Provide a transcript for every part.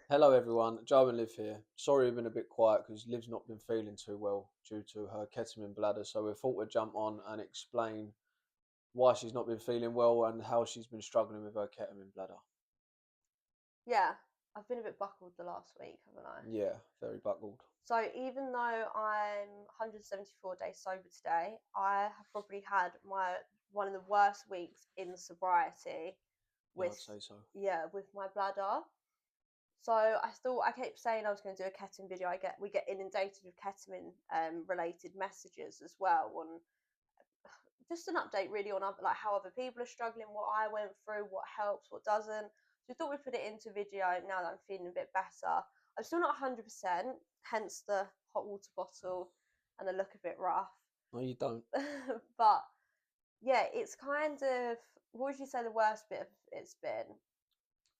Hello everyone, Joe and Liv here. Sorry we've been a bit quiet because Liv's not been feeling too well due to her ketamine bladder, so we thought we'd jump on and explain why she's not been feeling well and how she's been struggling with her ketamine bladder. Yeah, I've been a bit buckled the last week, haven't I? Yeah, very buckled. So even though I'm 174 days sober today, I have probably had one of the worst weeks in sobriety Yeah, with I'd say so. with my bladder. So I kept saying I was going to do a ketamine video. We get inundated with ketamine related messages as well on just an update really on like how other people are struggling, what I went through, what helps, what doesn't. So we thought we'd put it into video now that I'm feeling a bit better. I'm still not 100%, hence the hot water bottle and the look a bit rough. No, you don't. But yeah, it's kind of, what would you say the worst bit of it's been?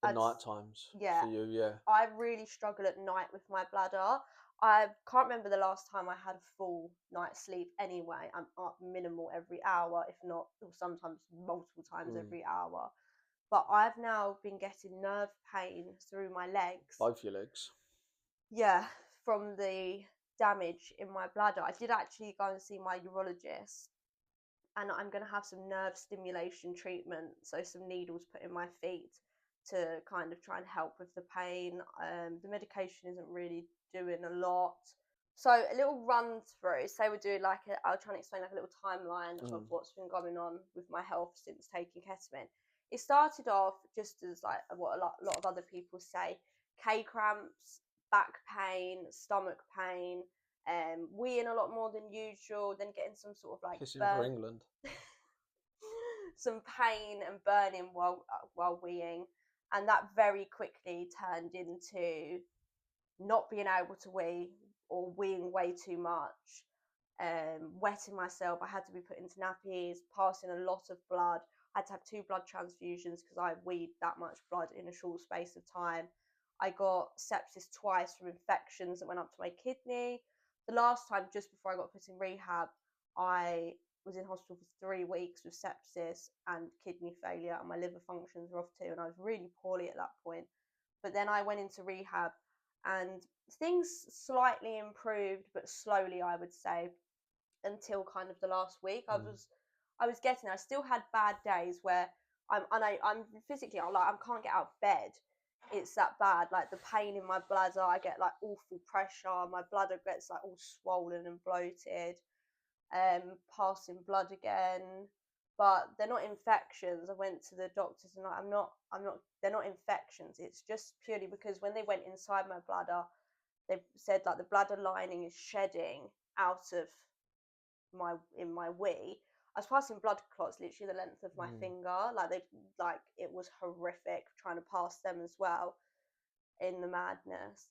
The I'd, night times yeah, for you, yeah. I really struggle at night with my bladder. I can't remember the last time I had a full night's sleep anyway. I'm up minimal every hour, if not, or sometimes multiple times every hour. But I've now been getting nerve pain through my legs. Both your legs. Yeah, from the damage in my bladder. I did actually go and see my urologist, and I'm going to have some nerve stimulation treatment, so some needles put in my feet to kind of try and help with the pain. The medication isn't really doing a lot. So a little run through, say we're doing I'll try and explain like a little timeline of what's been going on with my health since taking ketamine. It started off just as like what a lot of other people say, K cramps, back pain, stomach pain, weeing a lot more than usual, then getting some sort of like Pissing for England. some pain and burning while weeing, and that very quickly turned into not being able to wee or weeing way too much, wetting myself. I had to be put into nappies, passing a lot of blood. I had to have 2 blood transfusions because I weed that much blood in a short space of time. I got sepsis twice from infections that went up to my kidney. The last time, just before I got put in rehab, I was in hospital for 3 weeks with sepsis and kidney failure, and my liver functions were off too, and I was really poorly at that point. But then I went into rehab, and things slightly improved, but slowly, I would say, until kind of the last week. I was getting. I still had bad days where I'm physically, I can't get out of bed. It's that bad. Like the pain in my bladder, I get like awful pressure. My bladder gets like all swollen and bloated. Passing blood again, but they're not infections. I went to the doctors and I'm not. They're not infections. It's just purely because when they went inside my bladder, they said like the bladder lining is shedding out of my wee. I was passing blood clots literally the length of my finger. Like it was horrific trying to pass them as well in the madness.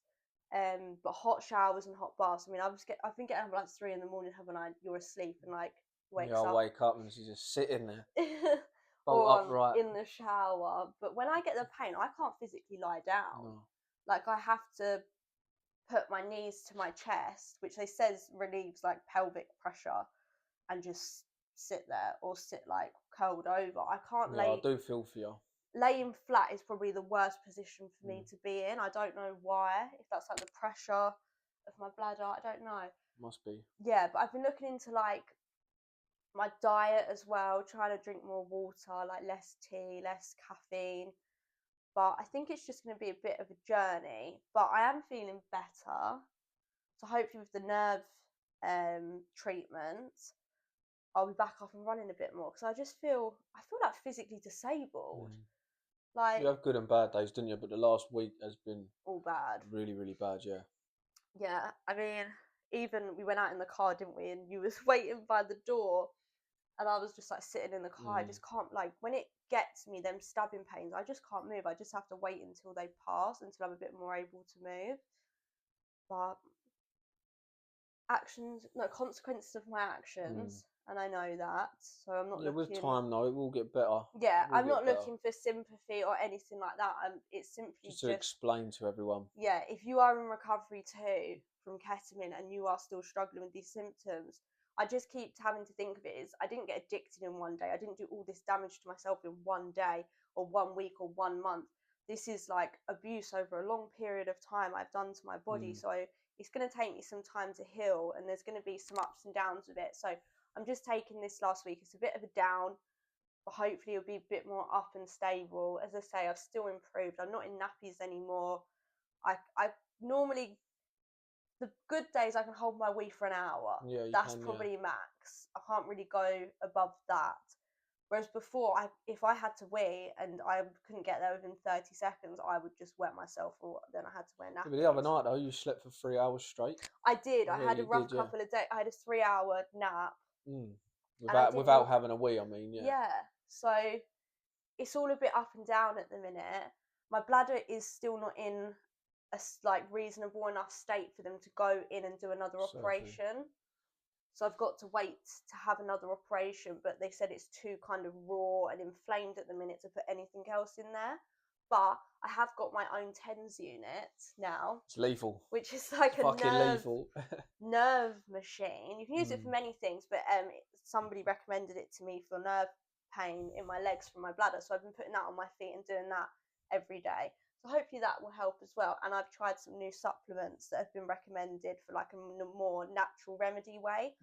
But hot showers and hot baths. I mean, I've been getting up at like 3 in the morning, haven't I? You're asleep and like Yeah, wakes I up, wake up and she's just sitting there, bolt or upright. in the shower. But when I get the pain, I can't physically lie down. No. Like I have to put my knees to my chest, which they says relieves like pelvic pressure, and just sit there or sit like curled over. I can't Yeah, I do feel for you. laying flat is probably the worst position for me to be in. I don't know why. If that's like the pressure of my bladder, I don't know. Must be. Yeah, but I've been looking into like my diet as well, trying to drink more water, like less tea, less caffeine. But I think it's just going to be a bit of a journey. But I am feeling better. So hopefully with the nerve treatment, I'll be back up and running a bit more because I feel like physically disabled. You Like have good and bad days, didn't you? But the last week has been all bad. really, really bad, yeah. Yeah, I mean, even we went out in the car, didn't we? And you was waiting by the door, and I was just like sitting in the car. I just can't, like, when it gets me, them stabbing pains, I just can't move. I just have to wait until they pass, until I'm a bit more able to move. But no, consequences of my actions, and I know that. So I'm not Yeah, with looking. time though, it will get better. Yeah, It will I'm get not better. looking for sympathy or anything like that. It's simply Just to just, explain to everyone. yeah, if you are in recovery too from ketamine and you are still struggling with these symptoms, I just keep having to think of it as I didn't get addicted in one day. I didn't do all this damage to myself in one day or 1 week or 1 month. this is like abuse over a long period of time I've done to my body. Mm. So it's going to take me some time to heal, and there's going to be some ups and downs with it. So I'm just taking this last week. It's a bit of a down, but hopefully it'll be a bit more up and stable. As I say, I've still improved. I'm not in nappies anymore. I normally, the good days I can hold my wee for an hour. Yeah, you That's can. probably max. I can't really go above that. Whereas before, if I had to wee and I couldn't get there within 30 seconds, I would just wet myself, or then I had to wear Yeah, nappies. but the other night though, you slept for 3 hours straight. I did. I Yeah, had a you rough did, yeah. couple of days. I had a 3-hour nap. Mm. And I Without having a wee, I mean, yeah. Yeah. So it's all a bit up and down at the minute. My bladder is still not in a like reasonable enough state for them to go in and do another Surgery. operation. So I've got to wait to have another operation, but they said it's too kind of raw and inflamed at the minute to put anything else in there. But I have got my own TENS unit now. It's lethal. Which is like it's fucking lethal. nerve machine. You can use it for Mm. many things, but somebody recommended it to me for nerve pain in my legs from my bladder. So I've been putting that on my feet and doing that every day. So hopefully that will help as well. And I've tried some new supplements that have been recommended for like a more natural remedy way,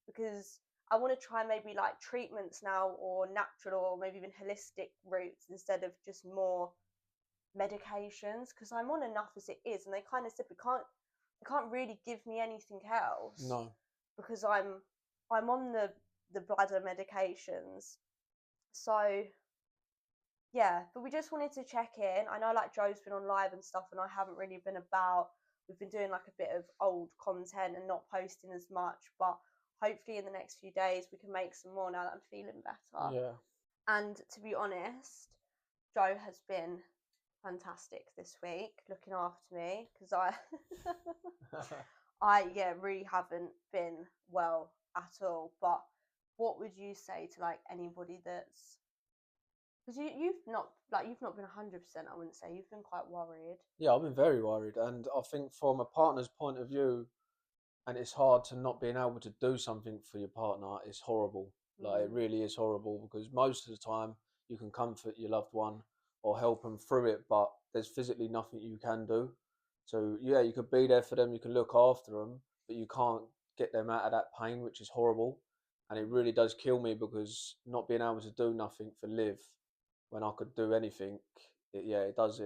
because I want to try maybe like treatments now, or natural, or maybe even holistic routes instead of just more medications, because I'm on enough as it is, and they kind of said they can't really give me anything else. No. Because I'm on the bladder medications. So yeah, but we just wanted to check in. I know like Joe's been on live and stuff, and I haven't really been about. We've been doing like a bit of old content and not posting as much, but hopefully in the next few days we can make some more now that I'm feeling better. Yeah. And to be honest, Joe has been fantastic this week, looking after me, because I really haven't been well at all. But what would you say to like anybody that's, because you've not been 100%, I wouldn't say. You've been quite worried. Yeah, I've been very worried, and I think from a partner's point of view, and it's hard to not being able to do something for your partner. It's horrible. Like it really is horrible, because most of the time you can comfort your loved one or help them through it, but there's physically nothing you can do. So yeah, you could be there for them, you can look after them, but you can't get them out of that pain, which is horrible. And it really does kill me, because not being able to do nothing for Liv when I could do anything, it does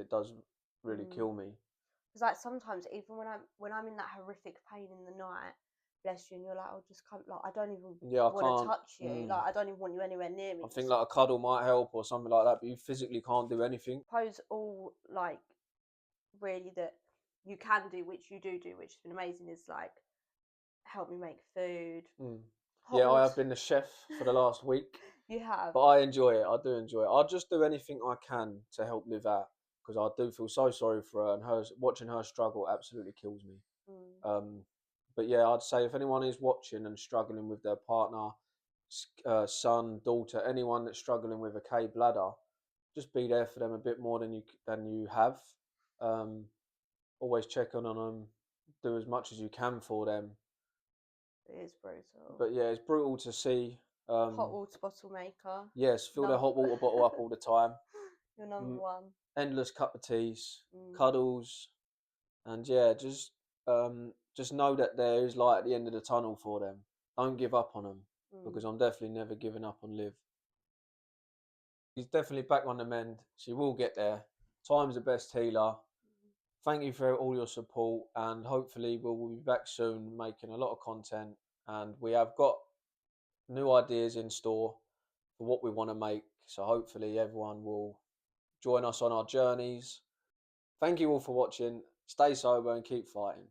really kill me. Because like sometimes even when I'm in that horrific pain in the night, bless you, and you're like, I'll just come, like I don't even want to touch you, like I don't even want you anywhere near me. I think like a cuddle might help or something like that, but you physically can't do anything. Suppose all like really that you can do, which you do, which has been amazing, is like help me make food. Yeah, I have been the chef for the last week. You have. But I enjoy it. I do enjoy it. I'll just do anything I can to help Liv out, because I do feel so sorry for her, and watching her struggle absolutely kills me. But yeah, I'd say if anyone is watching and struggling with their partner, son, daughter, anyone that's struggling with a K bladder, just be there for them a bit more than you have. Always check on them, do as much as you can for them. It is brutal. But yeah, it's brutal to see. Hot water bottle maker. Yes, fill their hot water bottle up all the time. You're number one. Endless cup of teas, cuddles, and yeah, just know that there is light at the end of the tunnel for them. Don't give up on them, because I'm definitely never giving up on Liv. She's definitely back on the mend. She will get there. Time's the best healer. Thank you for all your support, and hopefully we'll be back soon making a lot of content, and we have got new ideas in store for what we want to make. So hopefully everyone will join us on our journeys. Thank you all for watching. Stay sober and keep fighting.